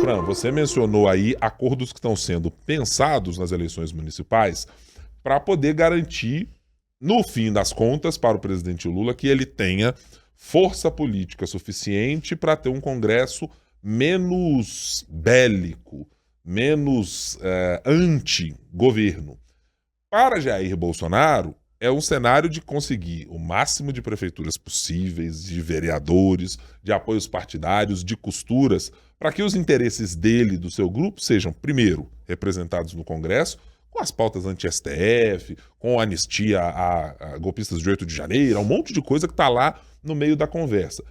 Fran, você mencionou aí acordos que estão sendo pensados nas eleições municipais para poder garantir, no fim das contas, para o presidente Lula, que ele tenha força política suficiente para ter um Congresso menos bélico, menos anti-governo. Para Jair Bolsonaro, é um cenário de conseguir o máximo de prefeituras possíveis, de vereadores, de apoios partidários, de costuras, para que os interesses dele e do seu grupo sejam, primeiro, representados no Congresso, com as pautas anti-STF, com a anistia a golpistas de 8 de janeiro, um monte de coisa que está lá no meio da conversa.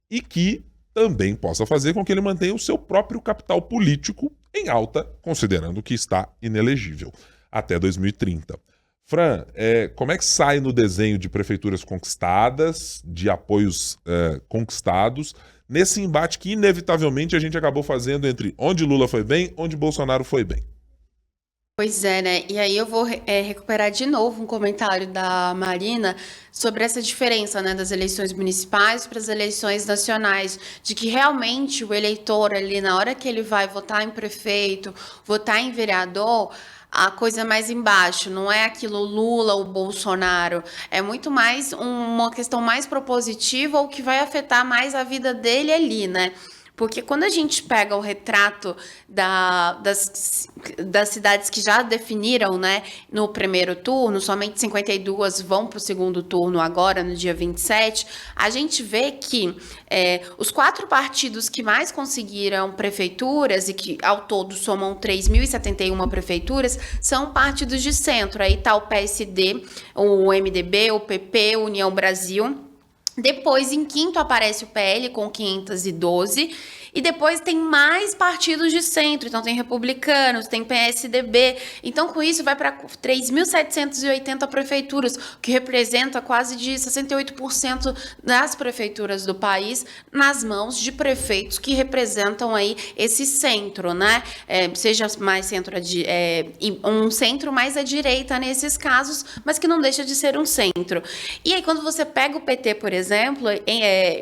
E que também possa fazer com que ele mantenha o seu próprio capital político em alta, considerando que está inelegível até 2030. Fran, como é que sai no desenho de prefeituras conquistadas, de apoios conquistados, nesse embate que inevitavelmente a gente acabou fazendo entre onde Lula foi bem, onde Bolsonaro foi bem? Pois é, né? E aí eu vou recuperar de novo um comentário da Marina sobre essa diferença, né, das eleições municipais para as eleições nacionais, de que realmente o eleitor ali, na hora que ele vai votar em prefeito, votar em vereador, a coisa mais embaixo, não é aquilo Lula ou Bolsonaro, é muito mais uma questão mais propositiva ou que vai afetar mais a vida dele ali, né? Porque quando a gente pega o retrato das cidades que já definiram, né, no primeiro turno, somente 52 vão para o segundo turno agora, no dia 27, a gente vê que os 4 partidos que mais conseguiram prefeituras e que ao todo somam 3.071 prefeituras, são partidos de centro. Aí está o PSD, o MDB, o PP, União Brasil. Depois, em quinto, aparece o PL com 512. E depois tem mais partidos de centro. Então, tem republicanos, tem PSDB. Então, com isso, vai para 3.780 prefeituras, o que representa quase de 68% das prefeituras do país nas mãos de prefeitos que representam aí esse centro, né? Seja mais um centro mais à direita nesses casos, mas que não deixa de ser um centro. E aí, quando você pega o PT, por exemplo,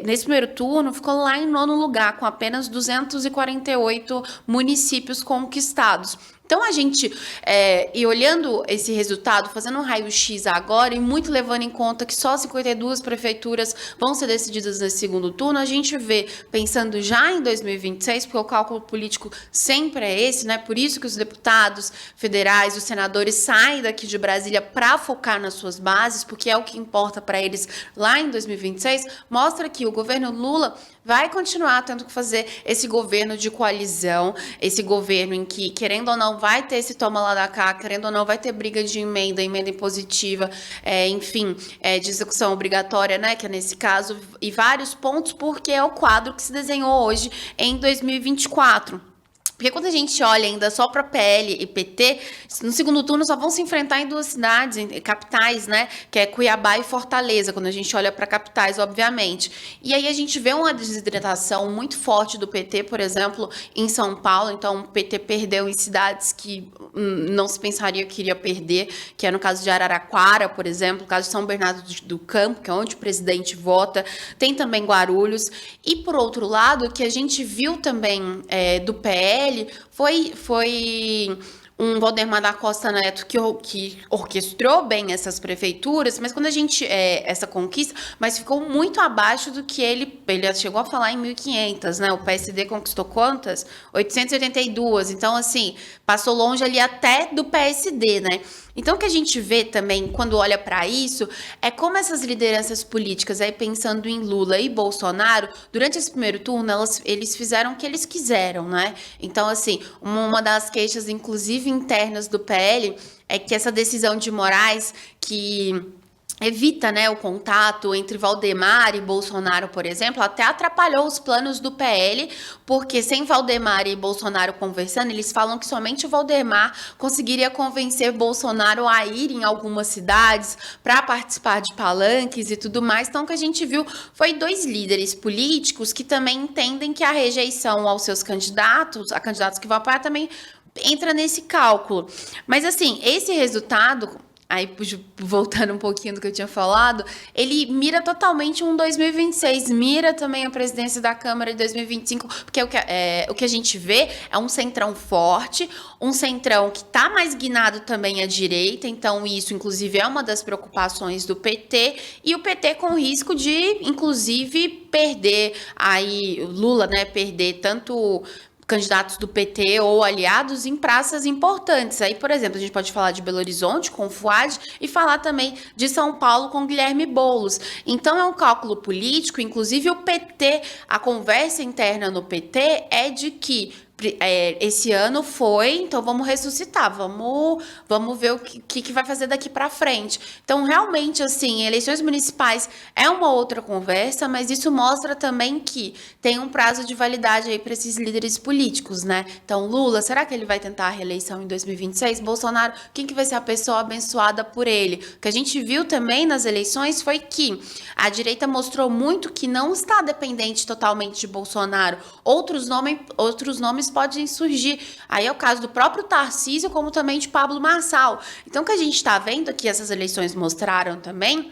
nesse primeiro turno, ficou lá em 9º lugar, com apenas 248 municípios conquistados. Então, a gente, e olhando esse resultado, fazendo um raio-x agora, e muito levando em conta que só 52 prefeituras vão ser decididas nesse segundo turno, a gente vê, pensando já em 2026, porque o cálculo político sempre é esse, né? Por isso que os deputados federais, os senadores saem daqui de Brasília para focar nas suas bases, porque é o que importa para eles lá em 2026, mostra que o governo Lula vai continuar tendo que fazer esse governo de coalizão, esse governo em que, querendo ou não, vai ter esse toma lá da cá, querendo ou não, vai ter briga de emenda impositiva, enfim, de execução obrigatória, né, que é nesse caso, e vários pontos, porque é o quadro que se desenhou hoje em 2024. Porque quando a gente olha ainda só para PL e PT, no segundo turno só vão se enfrentar em 2 cidades, capitais, né? Que é Cuiabá e Fortaleza, quando a gente olha para capitais, obviamente. E aí a gente vê uma desidratação muito forte do PT, por exemplo, em São Paulo. Então, o PT perdeu em cidades que não se pensaria que iria perder, que é no caso de Araraquara, por exemplo, no caso de São Bernardo do Campo, que é onde o presidente vota. Tem também Guarulhos. E, por outro lado, o que a gente viu também do PL foi um Valdemar da Costa Neto que orquestrou bem essas prefeituras, mas quando a gente, essa conquista, mas ficou muito abaixo do que ele chegou a falar em 1.500, né? O PSD conquistou quantas? 882, então assim, passou longe ali até do PSD, né? Então, o que a gente vê também, quando olha para isso, é como essas lideranças políticas, aí pensando em Lula e Bolsonaro, durante esse primeiro turno, eles fizeram o que eles quiseram, né? Então, assim, uma das queixas, inclusive internas do PL, é que essa decisão de Moraes, que evita, né, o contato entre Valdemar e Bolsonaro, por exemplo, até atrapalhou os planos do PL, porque sem Valdemar e Bolsonaro conversando, eles falam que somente o Valdemar conseguiria convencer Bolsonaro a ir em algumas cidades para participar de palanques e tudo mais. Então, o que a gente viu foi 2 líderes políticos que também entendem que a rejeição aos seus candidatos, a candidatos que vão apoiar, também entra nesse cálculo. Mas, assim, esse resultado aí voltando um pouquinho do que eu tinha falado, ele mira totalmente um 2026, mira também a presidência da Câmara de 2025, porque o que a gente vê é um centrão forte, um centrão que está mais guinado também à direita, então isso, inclusive, é uma das preocupações do PT, e o PT com risco de, inclusive, perder aí, Lula, né, perder tanto candidatos do PT ou aliados em praças importantes. Aí, por exemplo, a gente pode falar de Belo Horizonte com o Fuad e falar também de São Paulo com Guilherme Boulos. Então, é um cálculo político, inclusive o PT, a conversa interna no PT é de que esse ano foi, então vamos ressuscitar, vamos ver o que vai fazer daqui para frente. Então, realmente, assim, eleições municipais é uma outra conversa, mas isso mostra também que tem um prazo de validade aí para esses líderes políticos, né? Então, Lula, será que ele vai tentar a reeleição em 2026? Bolsonaro, quem que vai ser a pessoa abençoada por ele? O que a gente viu também nas eleições foi que a direita mostrou muito que não está dependente totalmente de Bolsonaro. Outros nomes podem surgir. Aí é o caso do próprio Tarcísio, como também de Pablo Marçal. Então, o que a gente está vendo aqui, essas eleições mostraram também,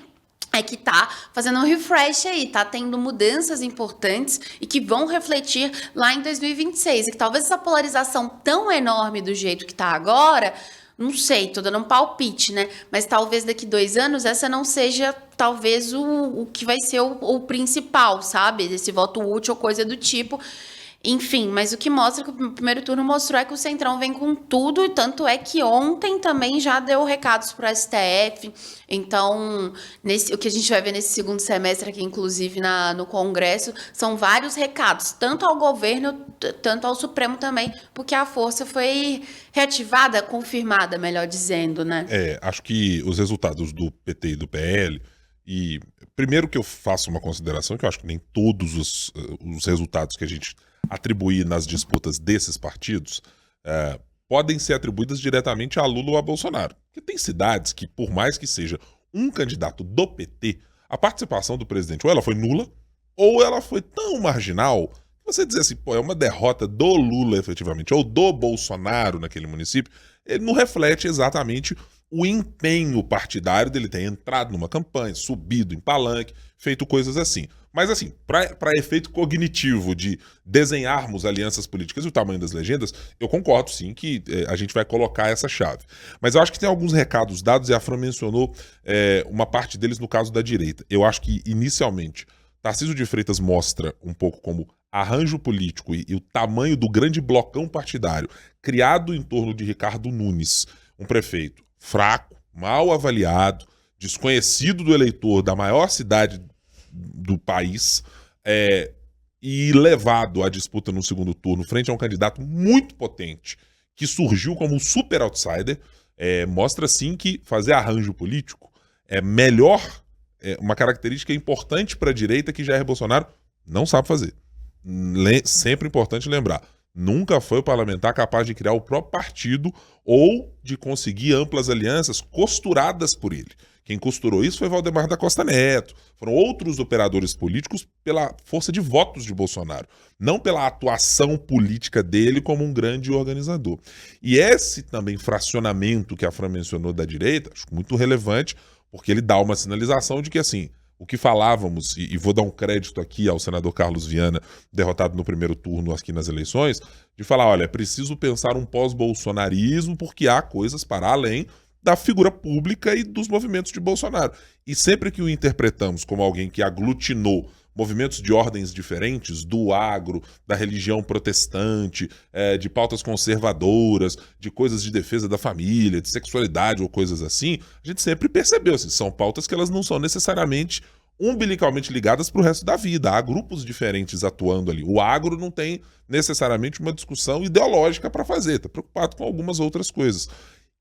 é que tá fazendo um refresh aí, tá tendo mudanças importantes e que vão refletir lá em 2026. E que talvez essa polarização tão enorme do jeito que tá agora, não sei, tô dando um palpite, né? Mas talvez daqui 2 anos essa não seja, talvez, o que vai ser o principal, sabe? Esse voto útil ou coisa do tipo. Enfim, mas o que mostra que o primeiro turno mostrou é que o Centrão vem com tudo, e tanto é que ontem também já deu recados para o STF. Então, o que a gente vai ver nesse segundo semestre aqui, inclusive no Congresso, são vários recados, tanto ao governo, tanto ao Supremo também, porque a força foi reativada, confirmada, melhor dizendo, né? Acho que os resultados do PT e do PL, e primeiro que eu faço uma consideração, que eu acho que nem todos os resultados que a gente atribuir nas disputas desses partidos podem ser atribuídas diretamente a Lula ou a Bolsonaro. Porque tem cidades que, por mais que seja um candidato do PT, a participação do presidente ou ela foi nula, ou ela foi tão marginal que você dizer assim, pô, é uma derrota do Lula efetivamente, ou do Bolsonaro naquele município, ele não reflete exatamente o empenho partidário dele ter entrado numa campanha, subido em palanque, feito coisas assim. Mas assim, para efeito cognitivo de desenharmos alianças políticas e o tamanho das legendas, eu concordo sim que a gente vai colocar essa chave. Mas eu acho que tem alguns recados dados, e a Fran mencionou uma parte deles no caso da direita. Eu acho que, inicialmente, Tarcísio de Freitas mostra um pouco como arranjo político e o tamanho do grande blocão partidário criado em torno de Ricardo Nunes, um prefeito fraco, mal avaliado, desconhecido do eleitor da maior cidade do país, e levado à disputa no segundo turno frente a um candidato muito potente que surgiu como um super outsider, mostra sim que fazer arranjo político é melhor, uma característica importante para a direita que Jair Bolsonaro não sabe fazer. Sempre importante lembrar, nunca foi o parlamentar capaz de criar o próprio partido ou de conseguir amplas alianças costuradas por ele. Quem costurou isso foi Valdemar da Costa Neto. Foram outros operadores políticos pela força de votos de Bolsonaro, não pela atuação política dele como um grande organizador. E esse também fracionamento que a Fran mencionou da direita, acho muito relevante, porque ele dá uma sinalização de que, assim, o que falávamos, e vou dar um crédito aqui ao senador Carlos Viana, derrotado no primeiro turno aqui nas eleições, de falar, olha, é preciso pensar um pós-bolsonarismo porque há coisas para além da figura pública e dos movimentos de Bolsonaro. E sempre que o interpretamos como alguém que aglutinou movimentos de ordens diferentes, do agro, da religião protestante, de pautas conservadoras, de coisas de defesa da família, de sexualidade ou coisas assim, a gente sempre percebeu, assim, são pautas que elas não são necessariamente umbilicalmente ligadas para o resto da vida. Há grupos diferentes atuando ali. O agro não tem necessariamente uma discussão ideológica para fazer, está preocupado com algumas outras coisas.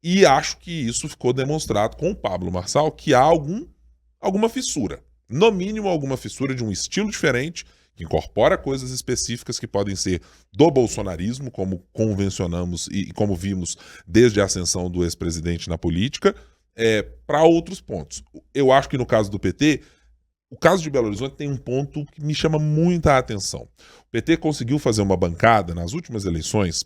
E acho que isso ficou demonstrado com o Pablo Marçal, que há alguma fissura. No mínimo, alguma fissura de um estilo diferente, que incorpora coisas específicas que podem ser do bolsonarismo, como convencionamos e como vimos desde a ascensão do ex-presidente na política, para outros pontos. Eu acho que no caso do PT, o caso de Belo Horizonte tem um ponto que me chama muita atenção. O PT conseguiu fazer uma bancada nas últimas eleições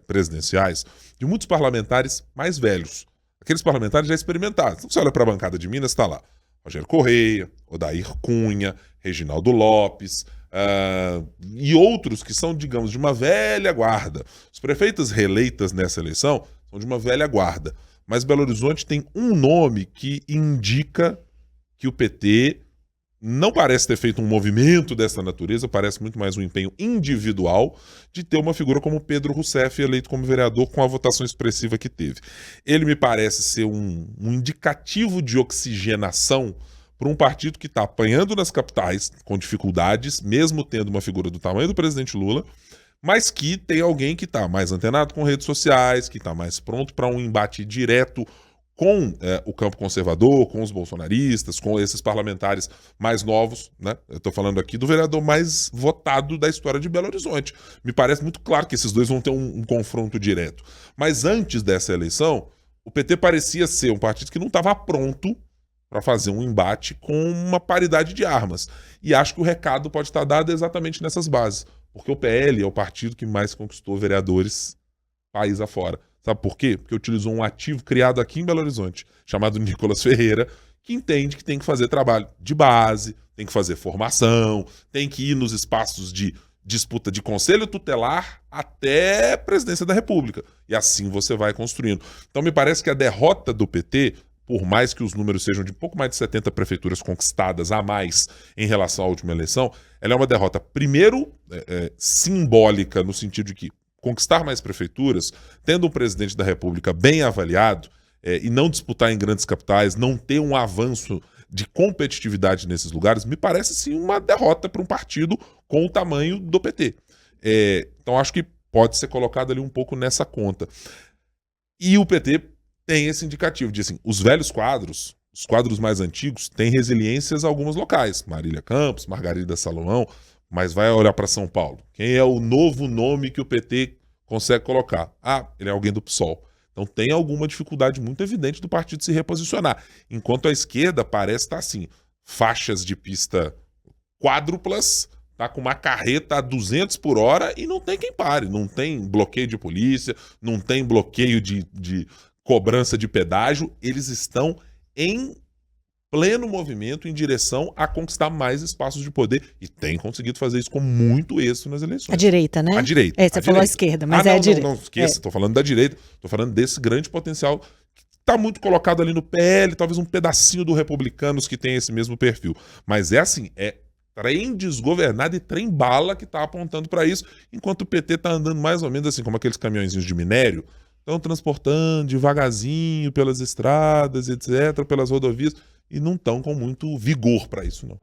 presidenciais de muitos parlamentares mais velhos. aqueles parlamentares já experimentados. Então, você olha para a bancada de Minas, está lá Rogério Correia, Odair Cunha, Reginaldo Lopes, e outros que são, digamos, de uma velha guarda. Os prefeitos reeleitas nessa eleição são de uma velha guarda. Mas Belo Horizonte tem um nome que indica que o PT não parece ter feito um movimento dessa natureza, parece muito mais um empenho individual de ter uma figura como Pedro Rousseff eleito como vereador com a votação expressiva que teve. Ele me parece ser um indicativo de oxigenação para um partido que está apanhando nas capitais com dificuldades, mesmo tendo uma figura do tamanho do presidente Lula, mas que tem alguém que está mais antenado com redes sociais, que está mais pronto para um embate direto com o campo conservador, com os bolsonaristas, com esses parlamentares mais novos, né? Eu estou falando aqui do vereador mais votado da história de Belo Horizonte. Me parece muito claro que esses dois vão ter um confronto direto. Mas antes dessa eleição, o PT parecia ser um partido que não estava pronto para fazer um embate com uma paridade de armas. E acho que o recado pode estar dado exatamente nessas bases. Porque o PL é o partido que mais conquistou vereadores país afora. Sabe por quê? Porque utilizou um ativo criado aqui em Belo Horizonte, chamado Nicolas Ferreira, que entende que tem que fazer trabalho de base, tem que fazer formação, tem que ir nos espaços de disputa de conselho tutelar até presidência da República. E assim você vai construindo. Então me parece que a derrota do PT, por mais que os números sejam de pouco mais de 70 prefeituras conquistadas a mais em relação à última eleição, ela é uma derrota, primeiro, simbólica, no sentido de que conquistar mais prefeituras, tendo um presidente da República bem avaliado, e não disputar em grandes capitais, não ter um avanço de competitividade nesses lugares, me parece sim uma derrota para um partido com o tamanho do PT. Então acho que pode ser colocado ali um pouco nessa conta. E o PT tem esse indicativo de assim, os velhos quadros, os quadros mais antigos, têm resiliências a alguns locais. Marília Campos, Margarida Salomão, mas vai olhar para São Paulo. Quem é o novo nome que o PT consegue colocar? Ah, ele é alguém do PSOL. Então tem alguma dificuldade muito evidente do partido se reposicionar. Enquanto a esquerda parece estar assim, faixas de pista quádruplas, tá com uma carreta a 200 por hora e não tem quem pare. Não tem bloqueio de polícia, não tem bloqueio de cobrança de pedágio. Eles estão em pleno movimento em direção a conquistar mais espaços de poder e tem conseguido fazer isso com muito êxito nas eleições. A direita, né? A direita. Você falou a esquerda, mas não, a direita. Não, esqueça, estou falando da direita, estou falando desse grande potencial que está muito colocado ali no PL, talvez um pedacinho do Republicanos que tem esse mesmo perfil. Mas é assim, é trem desgovernado e trem bala que está apontando para isso, enquanto o PT está andando mais ou menos assim, como aqueles caminhõezinhos de minério, estão transportando devagarzinho pelas estradas, etc., pelas rodovias, e não estão com muito vigor para isso, não.